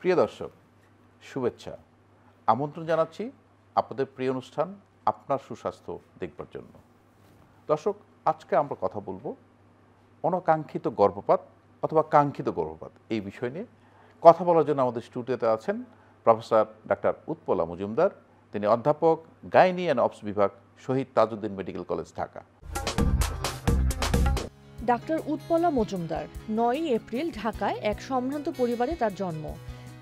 প্রিয় দর্শক, শুভেচ্ছা। আমন্ত্রণ জানাচ্ছি আপনাদের প্রিয় অনুষ্ঠান আপনার সুস্বাস্থ্য দেখবার জন্য। দর্শক, আজকে আমরা কথা বলবো অনাকাঙ্ক্ষিত গর্ভপাত অথবা কাঙ্ক্ষিত গর্ভপাত এই বিষয় নিয়ে। কথা বলার জন্য আমাদের স্টুডিওতে আছেন প্রফেসর ডাক্তার উৎপলা মজুমদার। তিনি অধ্যাপক, গাইনি অ্যান্ড অবস বিভাগ, Shahid Tajuddin medical college, Dhaka. Doctor Utpala Majumdar ৯ April ঢাকায় এক সম্ভ্রান্ত পরিবারে তার জন্ম।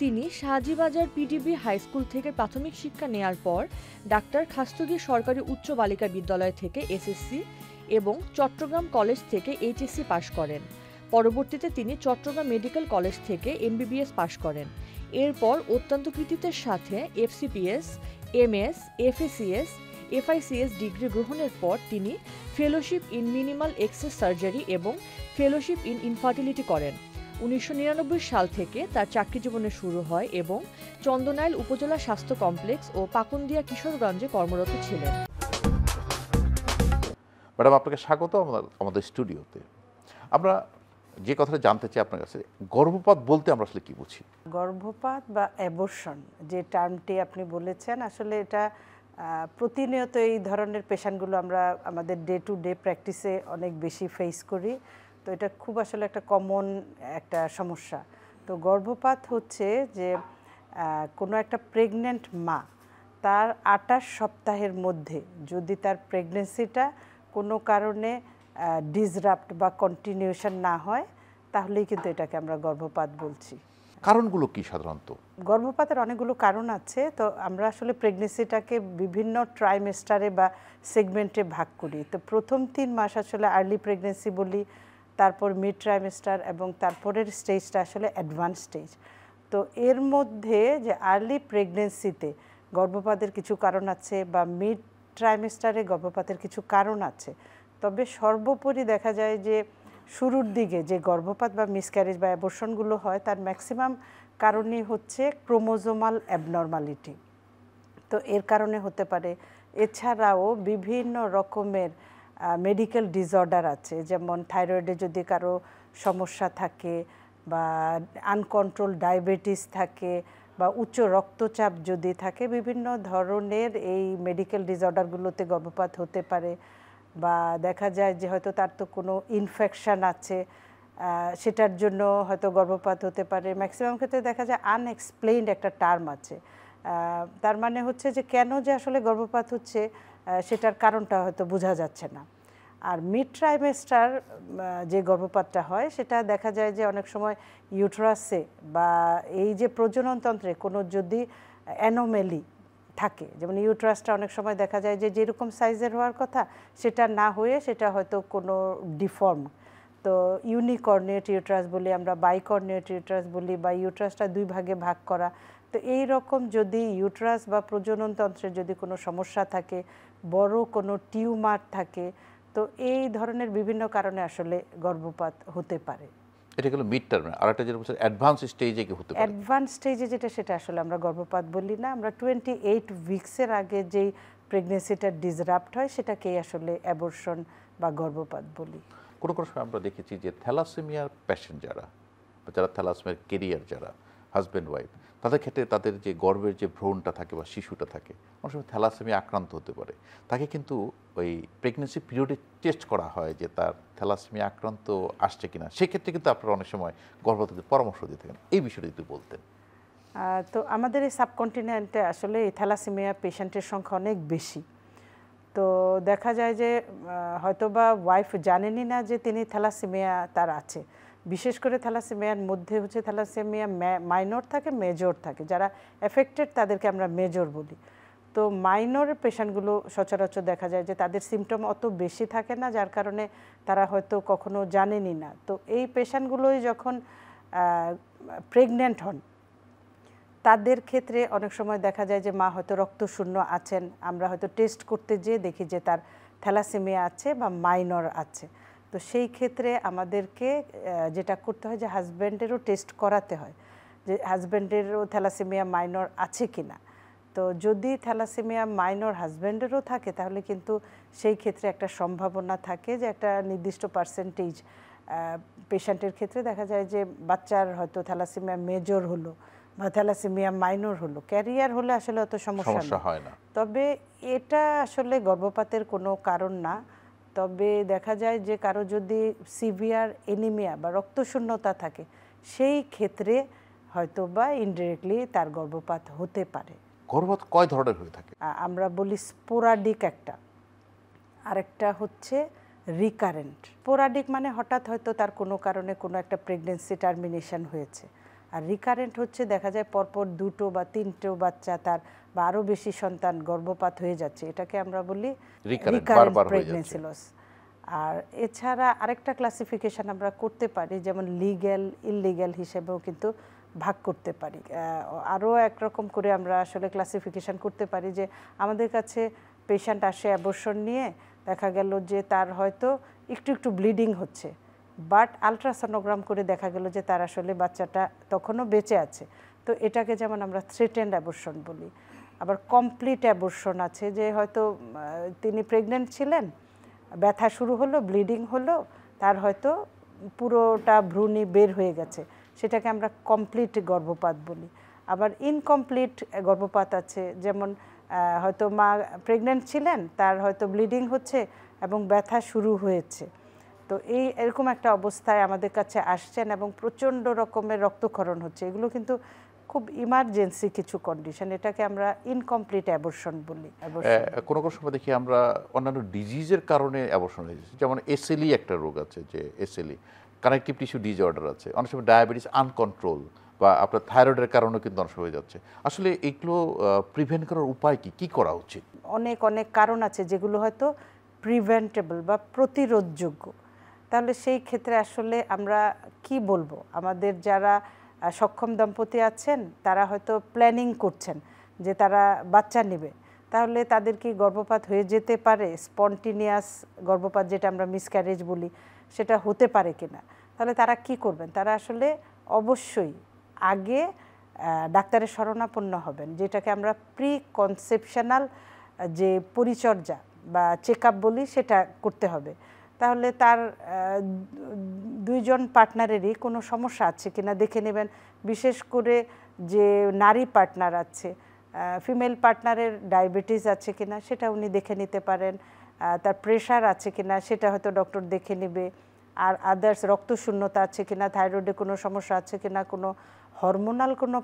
তিনি শাহজিবাজার পিডিবি হাই স্কুল থেকে প্রাথমিক শিক্ষা নেয়ার পর ডাক্তার খাস্তগীর সরকারি উচ্চ বালিকা বিদ্যালয় থেকে এসএসসি এবং চট্টগ্রাম কলেজ থেকে এইচএসসি পাশ করেন। পরবর্তীতে তিনি চট্টগ্রাম মেডিকেল কলেজ থেকে এমবিবিএস পাশ করেন। এরপর অত্যন্ত কৃতিত্বের সাথে FCPS, MS, FACS, FICS degree গ্রহণের পর তিনি fellowship in minimal access surgery এবং ফেলোশিপ ইন ইনফার্টিলিটি করেন। ১৯৯৯ সাল থেকে তার চাকরি জীবনে শুরু হয় এবং চন্দনাইল উপজেলা স্বাস্থ্য কমপ্লেক্স ও পাকুন্দিয়া কিশোরগঞ্জে কর্মরত ছিলেন। ম্যাডাম, আপনাকে স্বাগত আমাদের স্টুডিওতে। আমরা যে কথাটা জানতে চাই আপনার কাছে, গর্ভপাত বলতে আমরা আসলে কি বুঝি? গর্ভপাত বা অ্যাবর্শন যে টার্মটি আপনি বলেছেন, আসলে এটা প্রতিনিয়ত এই ধরনের পেশেন্টগুলো আমরা আমাদের ডে টু ডে প্র্যাকটিসে অনেক বেশি ফেস করি। তো এটা খুব আসলে একটা কমন একটা সমস্যা। তো গর্ভপাত হচ্ছে যে কোনো একটা প্রেগনেন্ট মা তার ২৮ সপ্তাহের মধ্যে যদি তার প্রেগনেন্সিটা কোনো কারণে ডিসরাপ্ট বা কন্টিনিউশন না হয়, তাহলেই কিন্তু এটাকে আমরা গর্ভপাত বলছি। কারণগুলো কি সাধারণত? গর্ভপাতের অনেকগুলো কারণ আছে। তো আমরা আসলে প্রেগনেন্সিটাকে বিভিন্ন ট্রাইমেস্টারে বা সেগমেন্টে ভাগ করি। তো প্রথম ৩ মাস আসলে আর্লি প্রেগনেন্সি বলি, তারপর মিড ট্রাইমেস্টার এবং তারপরের স্টেজটা আসলে অ্যাডভান্স স্টেজ। তো এর মধ্যে যে আর্লি প্রেগনেন্সিতে গর্ভপাতের কিছু কারণ আছে বা মিড ট্রাইমেস্টারে গর্ভপাতের কিছু কারণ আছে। তবে সর্বোপরি দেখা যায় যে শুরুর দিকে যে গর্ভপাত বা মিসক্যারেজ বা অ্যাবর্শনগুলো হয়, তার ম্যাক্সিমাম কারণই হচ্ছে ক্রোমোজোমাল অ্যাবনর্মালিটি। তো এর কারণে হতে পারে। এছাড়াও বিভিন্ন রকমের মেডিকেল ডিসঅর্ডার আছে, যেমন থাইরয়েডে যদি কারো সমস্যা থাকে বা আনকন্ট্রোল ডায়াবেটিস থাকে বা উচ্চ রক্তচাপ যদি থাকে, বিভিন্ন ধরনের এই মেডিকেল ডিসঅর্ডারগুলোতে গর্ভপাত হতে পারে। বা দেখা যায় যে হয়তো তার তো কোনো ইনফেকশান আছে, সেটার জন্য হয়তো গর্ভপাত হতে পারে। ম্যাক্সিমাম ক্ষেত্রে দেখা যায় আনএক্সপ্লেইনড একটা টার্ম আছে। তার মানে হচ্ছে যে কেন যে আসলে গর্ভপাত হচ্ছে সেটার কারণটা হয়তো বোঝা যাচ্ছে না। আর মিড ট্রাইমেস্টার যে গর্ভপাতটা হয়, সেটা দেখা যায় যে অনেক সময় ইউট্রাসে বা এই যে প্রজননতন্ত্রে কোনো যদি অ্যানোমেলি থাকে, যেমন ইউট্রাসটা অনেক সময় দেখা যায় যে যেরকম সাইজের হওয়ার কথা সেটা না হয়ে সেটা হয়তো কোনো ডিফর্ম। তো ইউনিকর্নিয়েট ইউট্রাস বলি আমরা, বাইকর্নিয়েট ইউট্রাস বলি, বা ইউট্রাসটা ২ ভাগে ভাগ করা। তো এই রকম যদি ইউট্রাস বা প্রজননতন্ত্রের যদি কোনো সমস্যা থাকে, বড় কোনো টিউমার থাকে, তো এই ধরনের বিভিন্ন কারণে আসলে গর্ভপাত হতে পারে। এটা গেল মিড টার্মে। আর একটা যেটা বলছেন অ্যাডভান্স স্টেজে কি হতে পারে? অ্যাডভান্স স্টেজে যেটা, সেটা আসলে আমরা গর্ভপাত বলি না। আমরা 28 উইকসের আগে যেই প্রেগনেন্সিটা ডিসরাপ্ট হয় সেটাকেই আসলে অ্যাবর্শন বা গর্ভপাত বলি। কোনো কোনো সময় আমরা দেখেছি যে থ্যালাসেমিয়ার পেশেন্ট যারা থ্যালাসেমিয়ার কেরিয়ার যারা হাজব্যান্ড ওয়াইফ, তাদের ক্ষেত্রে তাদের যে গর্ভের যে ভ্রূণটা থাকে বা শিশুটা থাকে, অনেক সময় থ্যালাসেমিয়া আক্রান্ত হতে পারে। তাকে কিন্তু ওই প্রেগনেন্সি পিরিয়ডে টেস্ট করা হয় যে তার থ্যালাসেমিয়া আক্রান্ত আসছে কিনা। সেক্ষেত্রে কিন্তু আপনারা অনেক সময় গর্ভবতীদের পরামর্শ দিয়ে থাকেন। এই বিষয়টা যদি বলতেন। তো আমাদের এই সাবকন্টিনেন্টে আসলে এই থ্যালাসেমিয়া পেশেন্টের সংখ্যা অনেক বেশি। তো দেখা যায় যে হয়তোবা ওয়াইফ জানেনই না যে তিনি থ্যালাসেমিয়া তার আছে। বিশেষ করে থ্যালাসেমিয়ার মধ্যে হচ্ছে থ্যালাসেমিয়া মাইনর থাকে, মেজর থাকে। যারা এফেক্টেড তাদেরকে আমরা মেজর বলি। তো মাইনর পেশেন্টগুলো সচরাচর দেখা যায় যে তাদের সিমটম অত বেশি থাকে না, যার কারণে তারা হয়তো কখনো জানেনই না। তো এই পেশেন্টগুলোই যখন প্রেগন্যান্ট হন, তাদের ক্ষেত্রে অনেক সময় দেখা যায় যে মা হয়তো রক্তশূন্য আছেন, আমরা হয়তো টেস্ট করতে যেয়ে দেখি যে তার থ্যালাসেমিয়া আছে বা মাইনর আছে। তো সেই ক্ষেত্রে আমাদেরকে যেটা করতে হয় যে হাজব্যান্ডেরও টেস্ট করাতে হয় যে হাজব্যান্ডেরও থ্যালাসেমিয়া মাইনর আছে কিনা। তো যদি থ্যালাসেমিয়া মাইনর হাজব্যান্ডেরও থাকে, তাহলে কিন্তু সেই ক্ষেত্রে একটা সম্ভাবনা থাকে যে একটা নির্দিষ্ট পার্সেন্টেজ পেশেন্টের ক্ষেত্রে দেখা যায় যে বাচ্চার হয়তো থ্যালাসেমিয়া মেজর হলো বা থ্যালাসেমিয়া মাইনর হলো, ক্যারিয়ার হলে আসলে অত সমস্যা হয় না। তবে এটা আসলে গর্ভপাতের কোনো কারণ না। তবে দেখা যায় যে কারো যদি সিভিয়ার এনিমিয়া বা রক্তশূন্যতা থাকে, সেই ক্ষেত্রে হয়তো বা ইনডিরেক্টলি তার গর্ভপাত হতে পারে। গর্ভপাত কয় ধরনের হয়ে থাকে? আমরা বলি স্পোরাডিক একটা, আরেকটা হচ্ছে রিকারেন্ট। স্পোরাডিক মানে হঠাৎ হয়তো তার কোনো কারণে কোনো একটা প্রেগনেন্সি টার্মিনেশন হয়েছে, আর রিকারেন্ট হচ্ছে দেখা যায় পরপর 2টো বা 3টো বাচ্চা তার বা আরও বেশি সন্তান গর্ভপাত হয়ে যাচ্ছে, এটাকে আমরা বলি রিকারেন্ট প্রেগনেন্সি লস। আর এছাড়া আরেকটা ক্লাসিফিকেশন আমরা করতে পারি, যেমন লিগ্যাল ইললিগ্যাল হিসেবেও কিন্তু ভাগ করতে পারি। আরও একরকম করে আমরা আসলে ক্লাসিফিকেশন করতে পারি যে আমাদের কাছে পেশেন্ট আসে অ্যাবর্শন নিয়ে, দেখা গেল যে তার হয়তো একটু একটু ব্লিডিং হচ্ছে, বাট আলট্রাসোনোগ্রাম করে দেখা গেল যে তার আসলে বাচ্চাটা তখনও বেঁচে আছে। তো এটাকে যেমন আমরা থ্রেটেন্ড অ্যাবর্শন বলি। আবার কমপ্লিট অ্যাবর্শন আছে, যে হয়তো তিনি প্রেগনেন্ট ছিলেন, ব্যথা শুরু হলো, ব্লিডিং হলো, তার হয়তো পুরোটা ভ্রূণই বের হয়ে গেছে, সেটাকে আমরা কমপ্লিট গর্ভপাত বলি। আবার ইনকমপ্লিট গর্ভপাত আছে, যেমন হয়তো মা প্রেগনেন্ট ছিলেন, তার হয়তো ব্লিডিং হচ্ছে এবং ব্যথা শুরু হয়েছে, তো এরকম একটা অবস্থায় আমাদের কাছে আসছেন এবং প্রচণ্ড রকমের রক্তক্ষরণ হচ্ছে, এগুলো কিন্তু খুব ইমার্জেন্সি কিছু কন্ডিশন, এটাকে আমরা ইনকমপ্লিট অ্যাবর্শন বলি। কোনো কোনো সময় দেখি আমরা অন্যান্য ডিজিজের কারণে অ্যাবর্শন হয়ে যাচ্ছে, যেমন এসএলই একটা রোগ আছে, যে এসএলই কানেকটিভ টিস্যু ডিসঅর্ডার আছে, অনেক সময় ডায়াবেটিস আনকন্ট্রোল বা আপনার থাইরয়েডের কারণেও কিন্তু অনেক সময় হয়ে যাচ্ছে। আসলে এগুলো প্রিভেন্ট করার উপায় কি করা উচিত? অনেক অনেক কারণ আছে যেগুলো হয়তো প্রিভেন্টেবল বা প্রতিরোধযোগ্য। তাহলে সেই ক্ষেত্রে আসলে আমরা কি বলবো, আমাদের যারা সক্ষম দম্পতি আছেন তারা হয়তো প্ল্যানিং করছেন যে তারা বাচ্চা নেবে, তাহলে তাদের কি গর্ভপাত হয়ে যেতে পারে, স্পন্টিনিয়াস গর্ভপাত যেটা আমরা মিসক্যারেজ বলি, সেটা হতে পারে কিনা। তাহলে তারা কি করবেন, তারা আসলে অবশ্যই আগে ডাক্তারের শরণাপন্ন হবেন, যেটাকে আমরা প্রি কনসেপশনাল যে পরিচর্যা বা চেক আপ বলি, সেটা করতে হবে। তাহলে তার দুইজন পার্টনারেরই কোনো সমস্যা আছে কিনা দেখে নেবেন, বিশেষ করে যে নারী পার্টনার আছে, ফিমেল পার্টনারের ডায়াবেটিস আছে কিনা সেটা উনি দেখে নিতে পারেন, তার প্রেশার আছে কিনা সেটা হয়তো ডক্টর দেখে নেবে, আর আদার্স রক্তশূন্যতা আছে কিনা, থাইরয়েডে কোনো সমস্যা আছে কিনা, কোনো হরমোনাল কোনো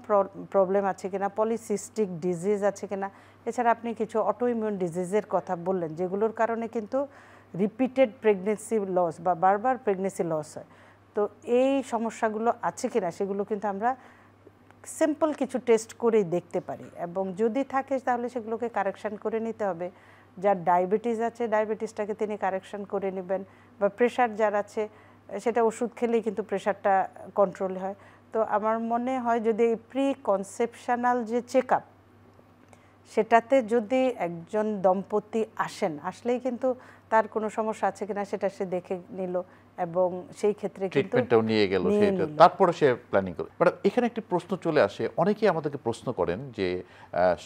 প্রবলেম আছে কিনা, পলিসিস্টিক ডিজিজ আছে কিনা। এছাড়া আপনি কিছু অটোইমিউন ডিজিজের কথা বললেন, যেগুলোর কারণে কিন্তু রিপিটেড প্রেগনেন্সি লস বা বারবার প্রেগনেন্সি লস হয়। তো এই সমস্যাগুলো আছে কিনা সেগুলো কিন্তু আমরা সিম্পল কিছু টেস্ট করেই দেখতে পারি, এবং যদি থাকে তাহলে সেগুলোকে কারেকশন করে নিতে হবে। যার ডায়াবেটিস আছে ডায়াবেটিসটাকে তিনি কারেকশন করে নেবেন, বা প্রেশার যার আছে সেটা ওষুধ খেলেই কিন্তু প্রেশারটা কন্ট্রোল হয়। তো আমার মনে হয় যদি এই প্রি কনসেপশনাল যে চেক আপ, সেটাতে যদি একজন দম্পতি আসলেই কিন্তু তার কোনো সমস্যা আছে কিনা সেটা সে দেখে নিল, এবং সেই ক্ষেত্রে ট্রিটমেন্টটাও নিয়ে গেল, সেটা তারপরে সে প্ল্যানিং করে। বাট এখানে একটি প্রশ্ন চলে আসে, অনেকেই আমাদেরকে প্রশ্ন করেন যে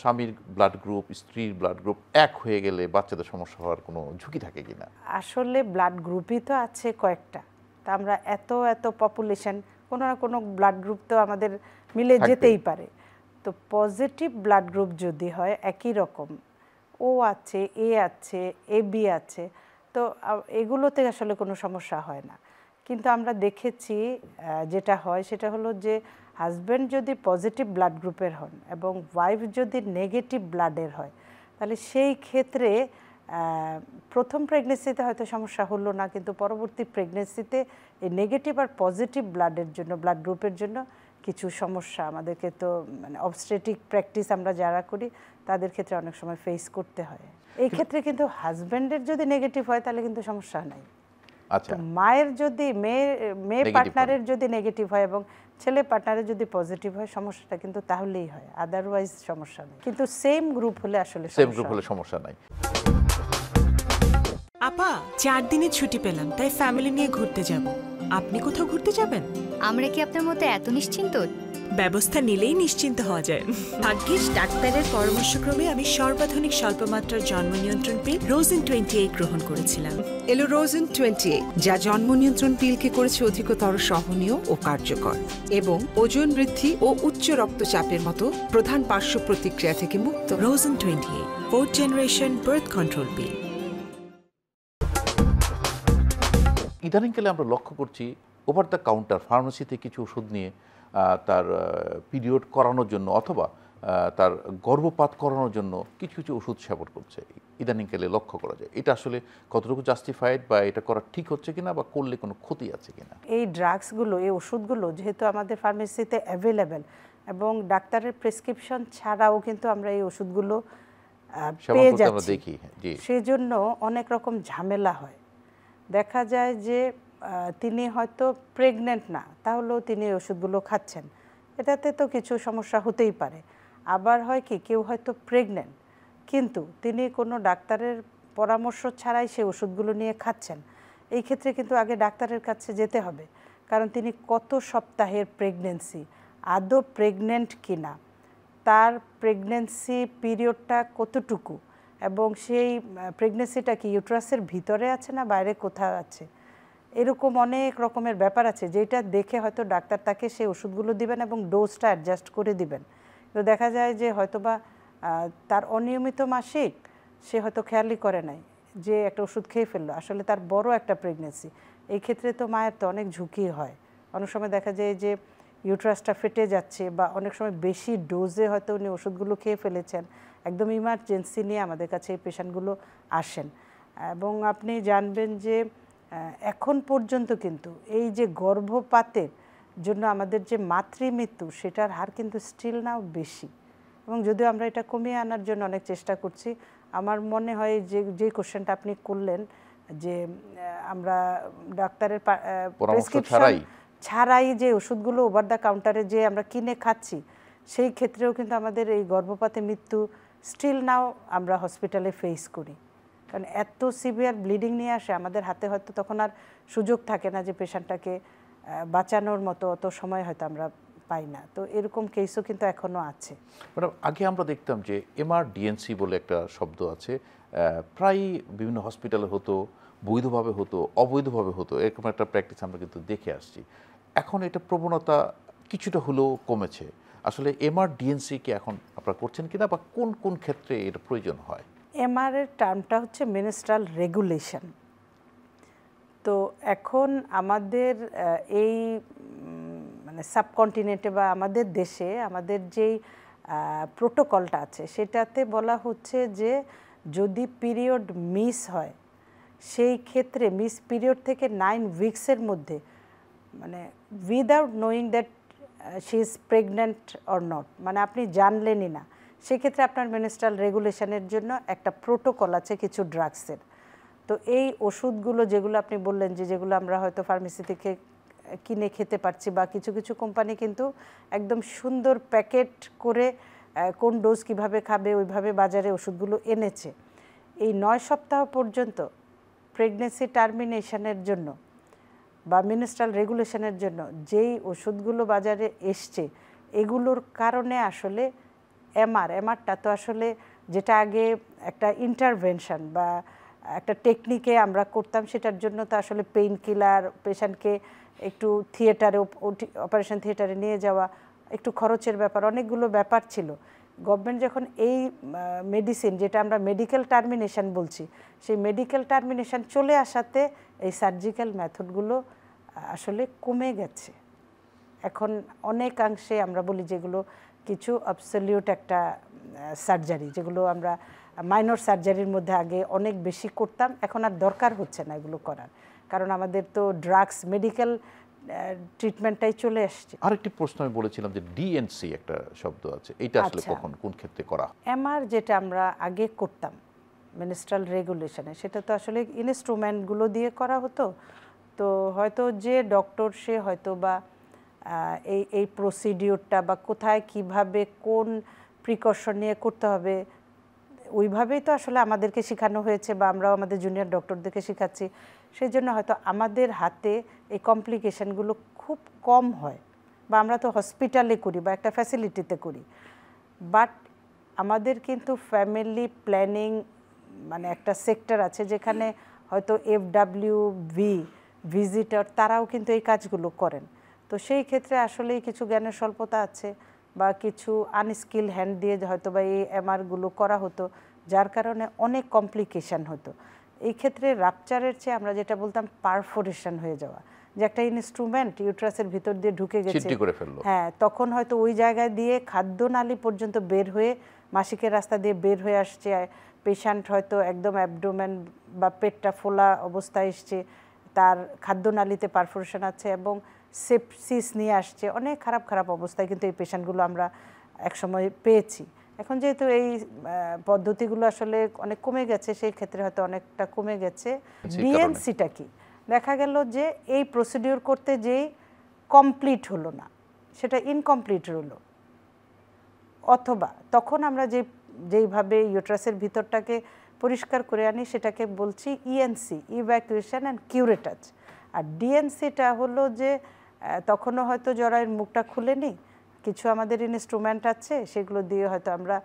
স্বামীর ব্লাড গ্রুপ স্ত্রীর ব্লাড গ্রুপ এক হয়ে গেলে বাচ্চাদের সমস্যা হওয়ার কোনো ঝুঁকি থাকে কিনা। আসলে ব্লাড গ্রুপই তো আছে কয়েকটা, তা আমরা এত পপুলেশন, কোনো না কোনো ব্লাড গ্রুপ তো আমাদের মিলে যেতেই পারে। তো পজিটিভ ব্লাড গ্রুপ যদি হয় একই রকম, ও আছে, এ আছে, এ বি আছে, তো এগুলোতে আসলে কোনো সমস্যা হয় না। কিন্তু আমরা দেখেছি যেটা হয় সেটা হলো যে হাজব্যান্ড যদি পজিটিভ ব্লাড গ্রুপের হন এবং ওয়াইফ যদি নেগেটিভ ব্লাডের হয়, তাহলে সেই ক্ষেত্রে প্রথম প্রেগনেন্সিতে হয়তো সমস্যা হলো না, কিন্তু পরবর্তী প্রেগনেন্সিতে এই নেগেটিভ আর পজিটিভ ব্লাডের জন্য, ব্লাড গ্রুপের জন্য কিছু সমস্যা আমাদেরকে তো মানে অবস্টেট্রিক প্র্যাকটিস আমরা যারা করি তাদের ক্ষেত্রে অনেক সময় ফেস করতে হয়। এই ক্ষেত্রে কিন্তু হাজব্যান্ডের যদি নেগেটিভ হয় তাহলে কিন্তু সমস্যা নাই। আচ্ছা, মায়ের যদি মেয়ে পার্টনারের যদি নেগেটিভ হয় এবং ছেলে পার্টনারের যদি পজিটিভ হয়, সমস্যাটা কিন্তু তাহলেই হয়, আদারওয়াইজ সমস্যা নেই। কিন্তু সেম গ্রুপ হলে আসলে সমস্যা নাই। আপা 4 দিনের ছুটি পেলাম, তাই ফ্যামিলি নিয়ে ঘুরতে যাব। আপনি কোথাও ঘুরতে যাবেন? আমরা কি আপনার মতো এত নিশ্চিন্ত? ব্যবস্থা নিলেই নিশ্চিন্ত হওয়া যায়। ভাগ্যিস ডাক্তারের পরামর্শক্রমে আমি সর্বাধুনিক স্বল্পমাত্রার জন্ম নিয়ন্ত্রণ পিল রোজেন 28 গ্রহণ করেছিলাম। এলো রোজেন 28, যা জন্ম নিয়ন্ত্রণ পিলকে করেছে অধিকতর সহনীয় ও কার্যকর এবং ওজন বৃদ্ধি ও উচ্চ রক্তচাপের মতো প্রধান পার্শ্ব প্রতিক্রিয়া থেকে মুক্ত। Rosen 28, 4th generation birth control পিল। ইদানিংকালে আমরা লক্ষ্য করছি ওভার দ্য কাউন্টার ফার্মেসিতে কিছু ওষুধ নিয়ে তার পিরিয়ড করানোর জন্য অথবা তার গর্ভপাত করানোর জন্য কিছু কিছু ওষুধ সেবন করছে, ইদানিংকালে লক্ষ্য করা যায়। এটা আসলে কতটুকু জাস্টিফাইড বা এটা করা ঠিক হচ্ছে কিনা বা করলে কোনো ক্ষতি আছে কিনা? এই ড্রাগসগুলো, এই ওষুধগুলো যেহেতু আমাদের ফার্মেসিতে অ্যাভেলেবেল এবং ডাক্তারের প্রেসক্রিপশন ছাড়াও কিন্তু আমরা এই ওষুধগুলো পেয়ে যাচ্ছি, সেজন্য অনেক রকম ঝামেলা হয়। দেখা যায় যে তিনি হয়তো প্রেগনেন্ট না, তাহলেও তিনি ওষুধগুলো খাচ্ছেন, এটাতে তো কিছু সমস্যা হতেই পারে। আবার হয় কি, কেউ হয়তো প্রেগনেন্ট কিন্তু তিনি কোনো ডাক্তারের পরামর্শ ছাড়াই সে ওষুধগুলো নিয়ে খাচ্ছেন। এই ক্ষেত্রে কিন্তু আগে ডাক্তারের কাছে যেতে হবে, কারণ তিনি কত সপ্তাহের প্রেগনেন্সি, আদৌ প্রেগনেন্ট কিনা, তার প্রেগনেন্সি পিরিয়ডটা কতটুকু এবং সেই প্রেগনেন্সিটা কি ইউট্রাসের ভিতরে আছে না বাইরে কোথাও আছে, এরকম অনেক রকমের ব্যাপার আছে যেটা দেখে হয়তো ডাক্তার তাকে সেই ওষুধগুলো দিবেন এবং ডোজটা অ্যাডজাস্ট করে দিবেন। তো দেখা যায় যে হয়তোবা তার অনিয়মিত মাসিক, সে হয়তো খেয়ালই করে নাই যে একটা ওষুধ খেয়ে ফেললো, আসলে তার বড় একটা প্রেগনেন্সি। এই ক্ষেত্রে তো মায়ের তো অনেক ঝুঁকি হয়, অনেক সময় দেখা যায় যে ইউট্রাসটা ফেটে যাচ্ছে বা অনেক সময় বেশি ডোজে হয়তো উনি ওষুধগুলো খেয়ে ফেলেছেন। একদম ইমার্জেন্সি নিয়ে আমাদের কাছে এই পেশেন্টগুলো আসেন। এবং আপনি জানবেন যে এখন পর্যন্ত কিন্তু এই যে গর্ভপাতের জন্য আমাদের যে মাতৃমৃত্যু, সেটার হার কিন্তু স্টিল নাও বেশি, এবং যদিও আমরা এটা কমিয়ে আনার জন্য অনেক চেষ্টা করছি। আমার মনে হয় যে কোশ্চেনটা আপনি করলেন যে আমরা ডাক্তারের প্রেসক্রিপশন ছাড়াই যে ওষুধগুলো ওভার দ্য কাউন্টারে যে আমরা কিনে খাচ্ছি, সেই ক্ষেত্রেও কিন্তু আমাদের এই গর্ভপাতে মৃত্যু স্টিল নাও আমরা হসপিটালে ফেস করি। কারণ এত সিভিয়ার ব্লিডিং নিয়ে আসে, আমাদের হাতে হয়তো তখন আর সুযোগ থাকে না যে পেশেন্টটাকে বাঁচানোর মতো অত সময় হয়তো আমরা পাই না। তো এরকম কেসও কিন্তু এখনও আছে। ম্যাডাম, আগে আমরা দেখতাম যে এমআরডিএনসি বলে একটা শব্দ আছে, প্রায় বিভিন্ন হসপিটালে হতো, বৈধভাবে হতো, অবৈধভাবে হতো, এরকম একটা প্র্যাকটিস আমরা কিন্তু দেখে আসছি। এখন এটা প্রবণতা কিছুটা হলেও কমেছে। আসলে এমআরডিএনসি কি এখন আপনারা করছেন কিনা বা কোন কোন ক্ষেত্রে এটা প্রয়োজন হয়? এমআর এর টার্মটা হচ্ছে মিনিস্ট্রাল রেগুলেশন। তো এখন আমাদের এই মানে সাবকন্টিনেন্টে বা আমাদের দেশে আমাদের যেই প্রোটোকলটা আছে সেটাতে বলা হচ্ছে যে যদি পিরিয়ড মিস হয়, সেই ক্ষেত্রে মিস পিরিয়ড থেকে 9 উইকসের মধ্যে, মানে without knowing that she is pregnant or not, মানে আপনি জানলেনই না, সেক্ষেত্রে আপনার মিনিস্ট্রাল রেগুলেশনের জন্য একটা প্রোটোকল আছে কিছু ড্রাগসের। তো এই ওষুধগুলো যেগুলো আপনি বললেন যে যেগুলো আমরা হয়তো ফার্মেসি থেকে কিনে খেতে পারছি, বা কিছু কিছু কোম্পানি কিন্তু একদম সুন্দর প্যাকেট করে কোন ডোজ কিভাবে খাবে ওইভাবে বাজারে ওষুধগুলো এনেছে। এই 9 সপ্তাহ পর্যন্ত প্রেগনেন্সি টার্মিনেশনের জন্য বা মিনিস্ট্রাল রেগুলেশনের জন্য যেই ওষুধগুলো বাজারে এসছে, এগুলোর কারণে আসলে এমআরটা তো আসলে যেটা আগে একটা ইন্টারভেনশন বা একটা টেকনিকে আমরা করতাম, সেটার জন্য তো আসলে পেইন কিলার, পেশেন্টকে একটু থিয়েটারে অপারেশন থিয়েটারে নিয়ে যাওয়া, একটু খরচের ব্যাপার, অনেকগুলো ব্যাপার ছিল। গভর্নমেন্ট যখন এই মেডিসিন, যেটা আমরা মেডিকেল টার্মিনেশন বলছি, সেই মেডিকেল টার্মিনেশন চলে আসাতে এই সার্জিক্যাল মেথডগুলো আসলে কমে গেছে। এখন অনেকাংশে আমরা বলি যেগুলো কিছু অ্যাবসলিউট একটা সার্জারি, যেগুলো আমরা মাইনর সার্জারির মধ্যে আগে অনেক বেশি করতাম, এখন আর দরকার হচ্ছে না এগুলো করার, কারণ আমাদের তো ড্রাগস মেডিকেল ট্রিটমেন্টটাই চলে আসছে। আরেকটি প্রশ্ন আমি বলেছিলাম যে ডিএনসি একটা শব্দ আছে, এটা আসলে কখন কোন ক্ষেত্রে করা? এমআর যেটা আমরা আগে করতাম মিনিস্ট্রাল রেগুলেশনে, সেটা তো আসলে ইনস্ট্রুমেন্টগুলো দিয়ে করা হতো। তো হয়তো যে ডক্টর, সে হয়তো বা এই প্রসিডিওরটা বা কোথায় কিভাবে কোন প্রিকশন নিয়ে করতে হবে ওইভাবেই তো আসলে আমাদেরকে শেখানো হয়েছে, বা আমরাও আমাদের জুনিয়র ডক্টরদেরকে শেখাচ্ছি। সেই জন্য হয়তো আমাদের হাতে এই কমপ্লিকেশনগুলো খুব কম হয়। বা আমরা তো হসপিটালে করি বা একটা ফ্যাসিলিটিতে করি, বাট আমাদের কিন্তু ফ্যামিলি প্ল্যানিং মানে একটা সেক্টর আছে যেখানে হয়তো FWV ভিজিটর তারাও কিন্তু এই কাজগুলো করেন। তো সেই ক্ষেত্রে আসলেই কিছু জ্ঞানের স্বল্পতা আছে বা কিছু আনস্কিল হ্যান্ড দিয়ে হয়তো বা এই MR-গুলো করা হতো, যার কারণে অনেক কমপ্লিকেশান হতো। এই ক্ষেত্রে রাপচারের চেয়ে আমরা যেটা বলতাম পারফোরেশন হয়ে যাওয়া, যে একটা ইনস্ট্রুমেন্ট ইউট্রাসের ভিতর দিয়ে ঢুকে গেছে, হ্যাঁ, তখন হয়তো ওই জায়গায় দিয়ে খাদ্যনালী পর্যন্ত বের হয়ে মাসিকের রাস্তা দিয়ে বের হয়ে আসছে, পেশেন্ট হয়তো একদম অ্যাবডোমেন বা পেটটা ফোলা অবস্থায় এসছে, তার খাদ্যনালীতে পারফোরেশন আছে এবং সেপসিস নিয়ে আসছে, অনেক খারাপ খারাপ অবস্থায় কিন্তু এই পেশেন্টগুলো আমরা একসময় পেয়েছি। এখন যেহেতু এই পদ্ধতিগুলো আসলে অনেক কমে গেছে, সেই ক্ষেত্রে হয়তো অনেকটা কমে গেছে। ডিএনসিটা কি দেখা গেল যে এই প্রসিডিওর করতে যেই কমপ্লিট হলো না, সেটা ইনকমপ্লিট রইল, অথবা তখন আমরা যেইভাবে ইউট্রাসের ভিতরটাকে পরিষ্কার করে আনি সেটাকে বলছি ইএনসি, ইভ্যাকুয়েশন অ্যান্ড কিউরেটাজ। আর ডিএনসিটা হলো যে তখনও হয়তো জরায়ুর মুখটা খুলেনি, কিছু আমাদের ইনস্ট্রুমেন্ট আছে সেগুলো দিয়ে হয়তো আমরা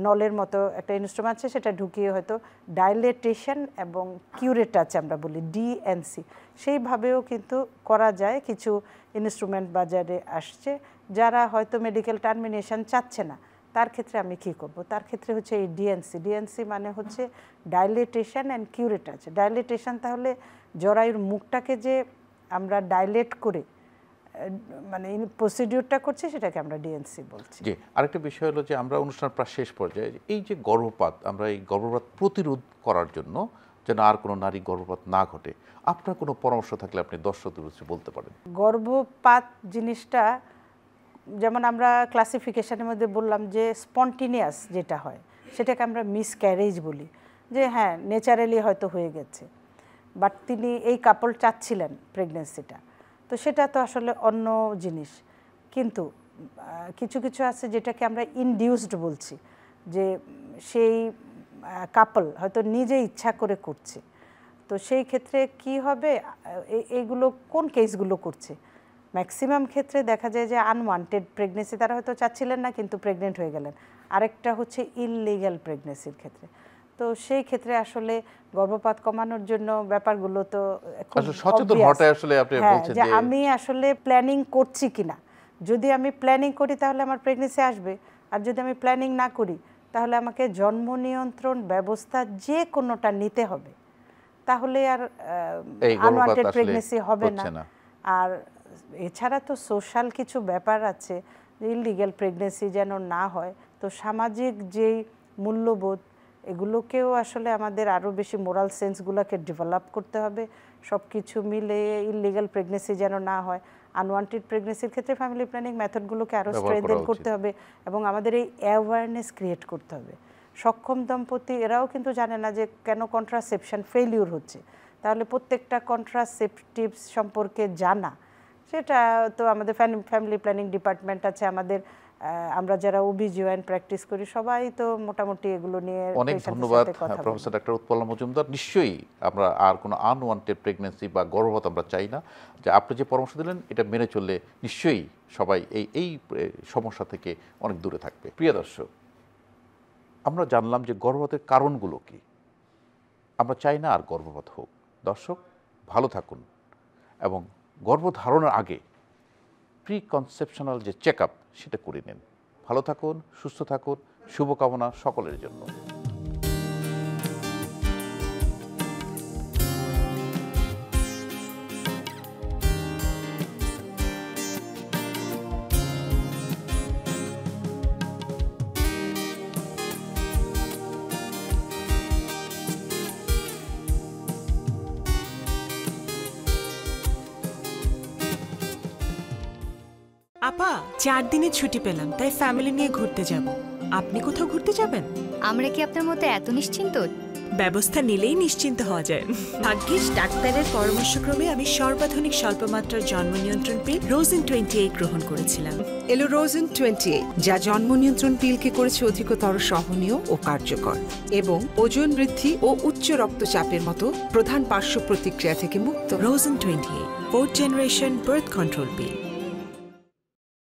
নলের মতো একটা ইনস্ট্রুমেন্ট আছে সেটা ঢুকিয়ে হয়তো ডাইলেটেশন এবং কিউরেটাচ আমরা বলি ডিএনসি, সেইভাবেও কিন্তু করা যায়। কিছু ইনস্ট্রুমেন্ট বাজারে আসছে, যারা হয়তো মেডিকেল টার্মিনেশন চাচ্ছে না তার ক্ষেত্রে আমি কী করব, তার ক্ষেত্রে হচ্ছে এই ডিএনসি। ডিএনসি মানে হচ্ছে ডাইলেটেশন অ্যান্ড কিউরেটাচ। ডাইলেটেশন তাহলে জরায়ুর মুখটাকে যে আমরা ডাইলেট করে মানে প্রসিডিউরটা করছি সেটাকে আমরা ডিএনসি বলছি। জি, আরেকটা বিষয় হলো যে আমরা অনুষ্ঠান প্রায় শেষ পর্যায়ে, এই যে গর্ভপাত, আমরা এই গর্ভপাত প্রতিরোধ করার জন্য যেন আর কোনো নারী গর্ভপাত না ঘটে, আপনার কোনো পরামর্শ থাকলে আপনি দর্শকদের উদ্দেশ্যে বলতে পারেন। গর্ভপাত জিনিসটা যেমন আমরা ক্লাসিফিকেশনের মধ্যে বললাম যে স্পন্টিনিয়াস যেটা হয় সেটাকে আমরা মিসক্যারেজ বলি, যে হ্যাঁ নেচারালি হয়তো হয়ে গেছে, বাট তিনি এই কাপল চাচ্ছিলেন প্রেগনেন্সিটা, তো সেটা তো আসলে অন্য জিনিস। কিন্তু কিছু কিছু আছে যেটাকে আমরা ইনডিউসড বলছি, যে সেই কাপল হয়তো নিজে ইচ্ছা করে করছে। তো সেই ক্ষেত্রে কি হবে, এইগুলো কোন কেসগুলো করছে, ম্যাক্সিমাম ক্ষেত্রে দেখা যায় যে আনওয়ান্টেড প্রেগনেন্সি, তারা হয়তো চাচ্ছিলেন না কিন্তু প্রেগনেন্ট হয়ে গেলেন। আরেকটা হচ্ছে ইললিগ্যাল প্রেগনেন্সির ক্ষেত্রে। তো সেই ক্ষেত্রে আসলে গর্ভপাত কমানোর জন্য ব্যাপারগুলো তো সচেতন হওয়াটা আসলে আপনি বলছেন যে আমি আসলে প্ল্যানিং করছি কিনা। যদি আমি প্ল্যানিং করি তাহলে আমার প্রেগনেন্সি আসবে, আর যদি আমি প্ল্যানিং না করি তাহলে আমাকে জন্ম নিয়ন্ত্রণ ব্যবস্থা যে কোনোটা নিতে হবে, তাহলে আর আনওয়ান্টেড প্রেগনেন্সি হবে না। আর এছাড়া তো সোশ্যাল কিছু ব্যাপার আছে, ইললিগ্যাল প্রেগনেন্সি যেন না হয়। তো সামাজিক যেই মূল্যবোধ এগুলোকেও আসলে আমাদের আরও বেশি মোরাল সেন্সগুলোকে ডেভেলপ করতে হবে। সব কিছু মিলে ইললিগ্যাল প্রেগনেন্সি যেন না হয়। আনওয়ান্টেড প্রেগনেন্সির ক্ষেত্রে ফ্যামিলি প্ল্যানিং মেথডগুলোকে আরও স্ট্রেনথেন করতে হবে এবং আমাদের এই অ্যাওয়ারনেস ক্রিয়েট করতে হবে। সক্ষম দম্পতি এরাও কিন্তু জানে না যে কেন কন্ট্রাসেপশন ফেলিউর হচ্ছে, তাহলে প্রত্যেকটা কন্ট্রাসেপটিভস সম্পর্কে জানা, সেটা তো আমাদের ফ্যামিলি প্ল্যানিং ডিপার্টমেন্ট আছে, আমাদের আমরা যারা OB/GYN প্র্যাকটিস করি সবাই তো মোটামুটি এগুলো নিয়ে। অনেক ধন্যবাদ প্রফেসর ডাক্তার উৎপলা মজুমদার। নিশ্চয়ই আমরা আর কোনো আনওয়ান্টেড প্রেগনেন্সি বা গর্ভপাত আমরা চাই না। যে আপনি যে পরামর্শ দিলেন এটা মেনে চললে নিশ্চয়ই সবাই এই সমস্যা থেকে অনেক দূরে থাকবে। প্রিয় দর্শক, আমরা জানলাম যে গর্ভপাতের কারণগুলো কি। আমরা চাই না আর গর্ভপাত হোক। দর্শক ভালো থাকুন এবং গর্ভধারণের আগে প্রি কনসেপশনাল যে চেক আপ সেটা করে নেন। ভালো থাকুন, সুস্থ থাকুন, শুভকামনা সকলের জন্য। আপা 4 দিনের ছুটি পেলাম, তাই ফ্যামিলি নিয়ে ঘুরতে যাব। আপনি কোথাও ঘুরতে যাবেন? আমরা কি আপনার মতো এত নিশ্চিন্ত? ব্যবস্থা নিলেই নিশ্চিন্ত হওয়া যায়। ভাগ্যিস ডাক্তারের পরামর্শক্রমে আমি সর্বাধুনিক স্বল্পমাত্রার জন্ম নিয়ন্ত্রণ পিল রোজিন 28 গ্রহণ করেছিলাম। এলো রোজিন 28, যা জন্ম নিয়ন্ত্রণ পিলকে করেছে অধিকতর সহনীয় ও কার্যকর এবং ওজন বৃদ্ধি ও উচ্চ রক্তচাপের মতো প্রধান পার্শ্ব প্রতিক্রিয়া থেকে মুক্ত। রোজিন 28 4th জেনারেশন বার্থ কন্ট্রোল পিল।